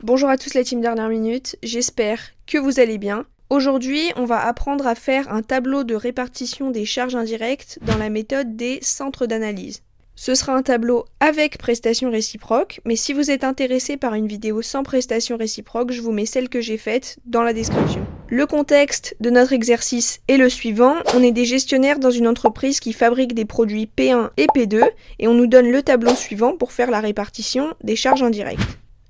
Bonjour à tous la team dernière minute, j'espère que vous allez bien. Aujourd'hui, on va apprendre à faire un tableau de répartition des charges indirectes dans la méthode des centres d'analyse. Ce sera un tableau avec prestation réciproque, mais si vous êtes intéressé par une vidéo sans prestation réciproque, je vous mets celle que j'ai faite dans la description. Le contexte de notre exercice est le suivant. On est des gestionnaires dans une entreprise qui fabrique des produits P1 et P2 et on nous donne le tableau suivant pour faire la répartition des charges indirectes.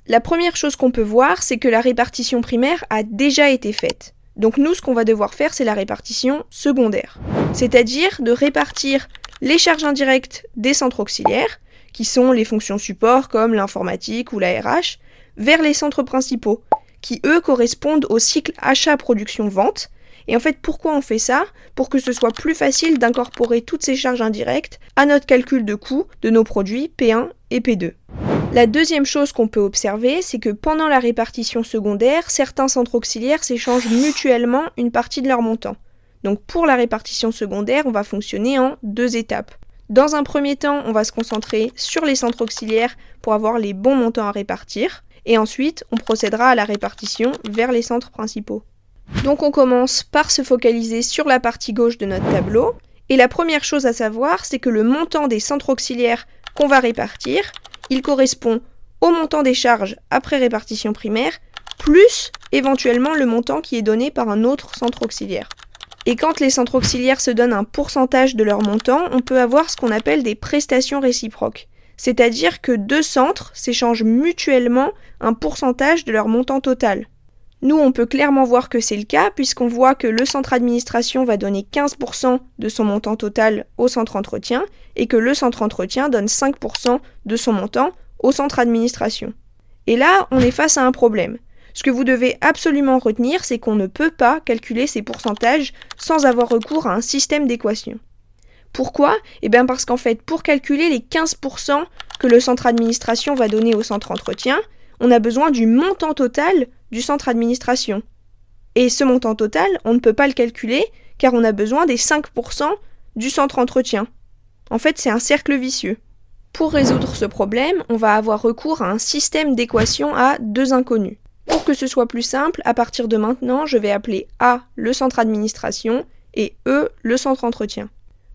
La première chose qu'on peut voir, c'est que la répartition primaire a déjà été faite. Donc nous, ce qu'on va devoir faire, c'est la répartition secondaire. C'est-à-dire de répartir les charges indirectes des centres auxiliaires, qui sont les fonctions support comme l'informatique ou la RH, vers les centres principaux, qui eux correspondent au cycle achat-production-vente. Et en fait, pourquoi on fait ça? Pour que ce soit plus facile d'incorporer toutes ces charges indirectes à notre calcul de coût de nos produits P1 et P2. La deuxième chose qu'on peut observer, c'est que pendant la répartition secondaire, certains centres auxiliaires s'échangent mutuellement une partie de leur montant. Donc pour la répartition secondaire, on va fonctionner en deux étapes. Dans un premier temps, on va se concentrer sur les centres auxiliaires pour avoir les bons montants à répartir, et ensuite on procédera à la répartition vers les centres principaux. Donc on commence par se focaliser sur la partie gauche de notre tableau, et la première chose à savoir, c'est que le montant des centres auxiliaires qu'on va répartir, il correspond au montant des charges après répartition primaire, plus éventuellement le montant qui est donné par un autre centre auxiliaire. Et quand les centres auxiliaires se donnent un pourcentage de leur montant, on peut avoir ce qu'on appelle des prestations réciproques. C'est-à-dire que deux centres s'échangent mutuellement un pourcentage de leur montant total. Nous, on peut clairement voir que c'est le cas, puisqu'on voit que le centre administration va donner 15% de son montant total au centre entretien, et que le centre entretien donne 5% de son montant au centre administration. Et là, on est face à un problème. Ce que vous devez absolument retenir, c'est qu'on ne peut pas calculer ces pourcentages sans avoir recours à un système d'équations. Pourquoi? Parce qu'en fait, pour calculer les 15% que le centre administration va donner au centre entretien, on a besoin du montant total du centre administration. Et ce montant total, on ne peut pas le calculer car on a besoin des 5% du centre entretien. En fait, c'est un cercle vicieux. Pour résoudre ce problème, on va avoir recours à un système d'équations à deux inconnus. Pour que ce soit plus simple, à partir de maintenant, je vais appeler A le centre administration et E le centre entretien.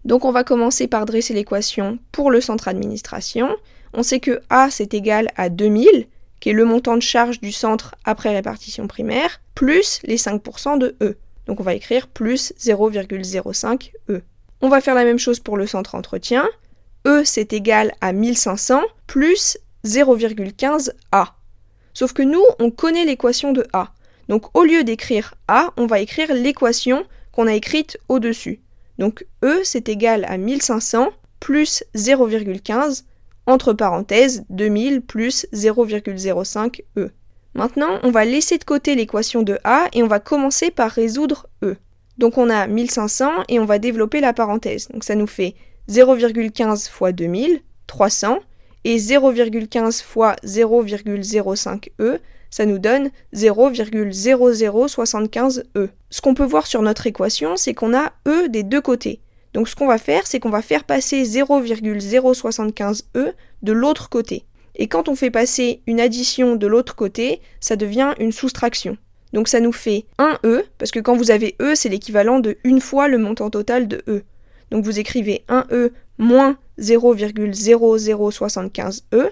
Donc on va commencer par dresser l'équation pour le centre administration. On sait que A c'est égal à 2000, qui est le montant de charge du centre après répartition primaire, plus les 5% de E. Donc on va écrire plus 0,05 E. On va faire la même chose pour le centre entretien. E c'est égal à 1500 plus 0,15 A. Sauf que nous, on connaît l'équation de A. Donc au lieu d'écrire A, on va écrire l'équation qu'on a écrite au-dessus. Donc E c'est égal à 1500 plus 0,15 entre parenthèses 2000 plus 0,05 E. Maintenant, on va laisser de côté l'équation de A et on va commencer par résoudre E. Donc on a 1500 et on va développer la parenthèse. Donc ça nous fait 0,15 fois 2000, 300, et 0,15 fois 0,05 E, ça nous donne 0,0075 E. Ce qu'on peut voir sur notre équation, c'est qu'on a E des deux côtés. Donc ce qu'on va faire, c'est qu'on va faire passer 0,075 E de l'autre côté. Et quand on fait passer une addition de l'autre côté, ça devient une soustraction. Donc ça nous fait 1 E, parce que quand vous avez E, c'est l'équivalent de une fois le montant total de E. Donc vous écrivez 1 E moins 0,0075 E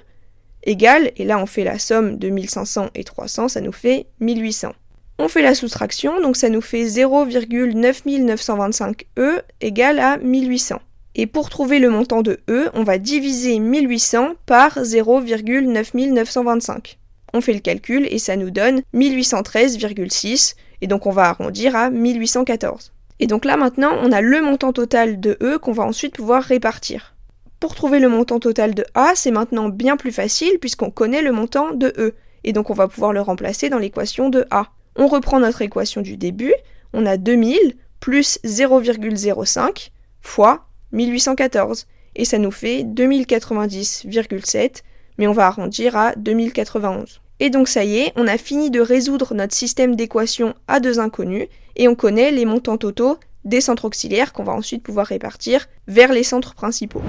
égale, et là on fait la somme de 1500 et 300, ça nous fait 1800. On fait la soustraction, donc ça nous fait 0,9925 E égale à 1800. Et pour trouver le montant de E, on va diviser 1800 par 0,9925. On fait le calcul et ça nous donne 1813,6, et donc on va arrondir à 1814. Et donc là maintenant, on a le montant total de E qu'on va ensuite pouvoir répartir. Pour trouver le montant total de A, c'est maintenant bien plus facile puisqu'on connaît le montant de E. Et donc on va pouvoir le remplacer dans l'équation de A. On reprend notre équation du début, on a 2000 plus 0,05 fois 1814. Et ça nous fait 2090,7, mais on va arrondir à 2091. Et donc ça y est, on a fini de résoudre notre système d'équations à deux inconnus, et on connaît les montants totaux des centres auxiliaires qu'on va ensuite pouvoir répartir vers les centres principaux.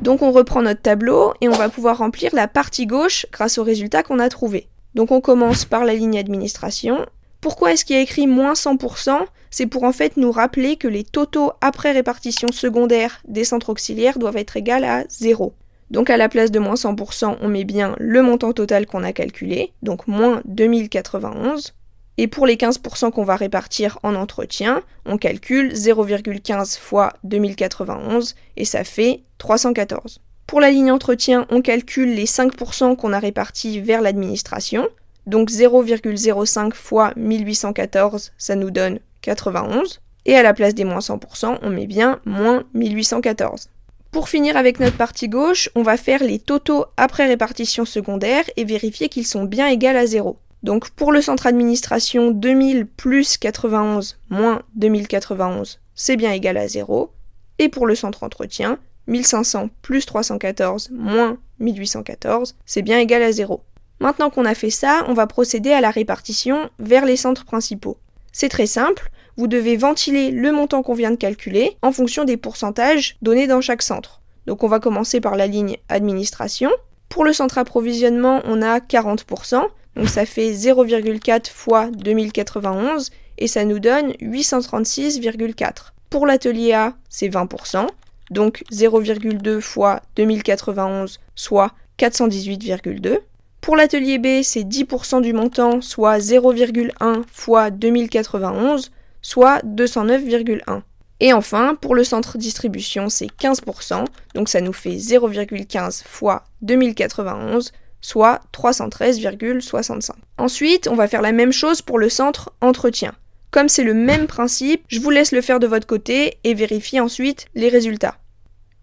Donc on reprend notre tableau et on va pouvoir remplir la partie gauche grâce aux résultats qu'on a trouvés. Donc on commence par la ligne administration. Pourquoi est-ce qu'il y a écrit moins 100%? C'est pour en fait nous rappeler que les totaux après répartition secondaire des centres auxiliaires doivent être égaux à 0. Donc à la place de moins 100%, on met bien le montant total qu'on a calculé, donc moins 2091. Et pour les 15% qu'on va répartir en entretien, on calcule 0,15 fois 2091 et ça fait 314. Pour la ligne entretien, on calcule les 5% qu'on a répartis vers l'administration. Donc 0,05 fois 1814, ça nous donne 91. Et à la place des moins 100%, on met bien moins 1814. Pour finir avec notre partie gauche, on va faire les totaux après répartition secondaire et vérifier qu'ils sont bien égaux à 0. Donc pour le centre administration, 2000 plus 91 moins 2091, c'est bien égal à 0. Et pour le centre entretien, 1500 plus 314 moins 1814, c'est bien égal à 0. Maintenant qu'on a fait ça, on va procéder à la répartition vers les centres principaux. C'est très simple, vous devez ventiler le montant qu'on vient de calculer en fonction des pourcentages donnés dans chaque centre. Donc on va commencer par la ligne administration. Pour le centre approvisionnement, on a 40%, donc ça fait 0,4 fois 2091 et ça nous donne 836,4. Pour l'atelier A, c'est 20%, donc 0,2 fois 2091, soit 418,2. Pour l'atelier B, c'est 10% du montant, soit 0,1 fois 2091, soit 209,1. Et enfin, pour le centre distribution, c'est 15%, donc ça nous fait 0,15 fois 2091, soit 313,65. Ensuite, on va faire la même chose pour le centre entretien. Comme c'est le même principe, je vous laisse le faire de votre côté et vérifier ensuite les résultats.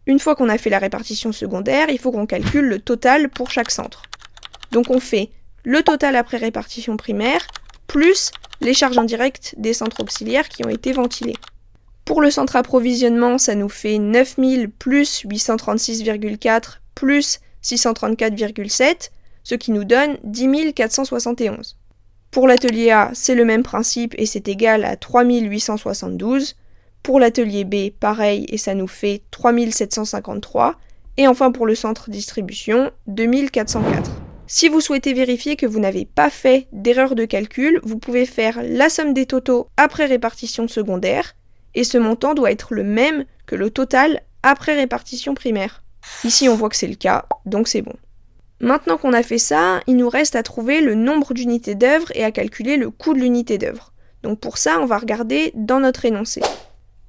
Une fois qu'on a fait la répartition secondaire, il faut qu'on calcule le total pour chaque centre. Donc on fait le total après répartition primaire, plus les charges indirectes des centres auxiliaires qui ont été ventilés. Pour le centre approvisionnement, ça nous fait 9000 plus 836,4 plus 634,7, ce qui nous donne 10 471. Pour l'atelier A, c'est le même principe et c'est égal à 3872. Pour l'atelier B, pareil, et ça nous fait 3753. Et enfin pour le centre distribution, 2404. Si vous souhaitez vérifier que vous n'avez pas fait d'erreur de calcul, vous pouvez faire la somme des totaux après répartition secondaire, et ce montant doit être le même que le total après répartition primaire. Ici on voit que c'est le cas, donc c'est bon. Maintenant qu'on a fait ça, il nous reste à trouver le nombre d'unités d'œuvre et à calculer le coût de l'unité d'œuvre. Donc pour ça, on va regarder dans notre énoncé.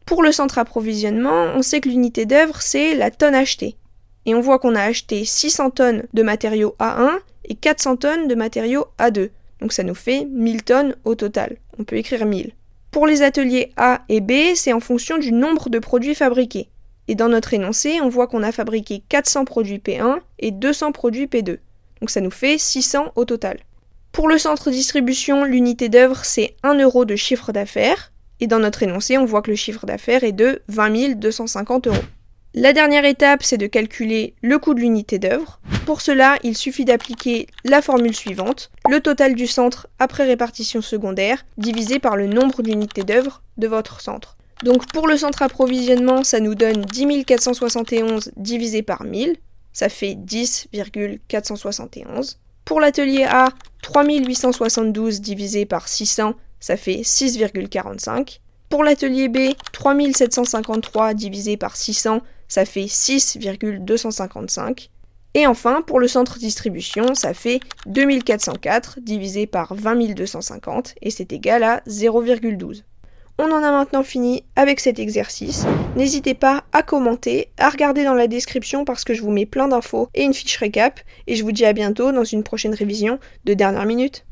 Pour le centre approvisionnement, on sait que l'unité d'œuvre, c'est la tonne achetée. Et on voit qu'on a acheté 600 tonnes de matériaux A1 et 400 tonnes de matériaux A2. Donc ça nous fait 1000 tonnes au total. On peut écrire 1000. Pour les ateliers A et B, c'est en fonction du nombre de produits fabriqués. Et dans notre énoncé, on voit qu'on a fabriqué 400 produits P1 et 200 produits P2. Donc ça nous fait 600 au total. Pour le centre distribution, l'unité d'œuvre, c'est 1 euro de chiffre d'affaires. Et dans notre énoncé, on voit que le chiffre d'affaires est de 20 250 euros. La dernière étape, c'est de calculer le coût de l'unité d'œuvre. Pour cela, il suffit d'appliquer la formule suivante, le total du centre après répartition secondaire, divisé par le nombre d'unités d'œuvre de votre centre. Donc pour le centre approvisionnement, ça nous donne 10 471 divisé par 1000, ça fait 10,471. Pour l'atelier A, 3872 divisé par 600, ça fait 6,45. Pour l'atelier B, 3753 divisé par 600, ça fait 6,255. Et enfin, pour le centre distribution, ça fait 2404 divisé par 20 250 et c'est égal à 0,12. On en a maintenant fini avec cet exercice. N'hésitez pas à commenter, à regarder dans la description parce que je vous mets plein d'infos et une fiche récap. Et je vous dis à bientôt dans une prochaine révision de dernière minute.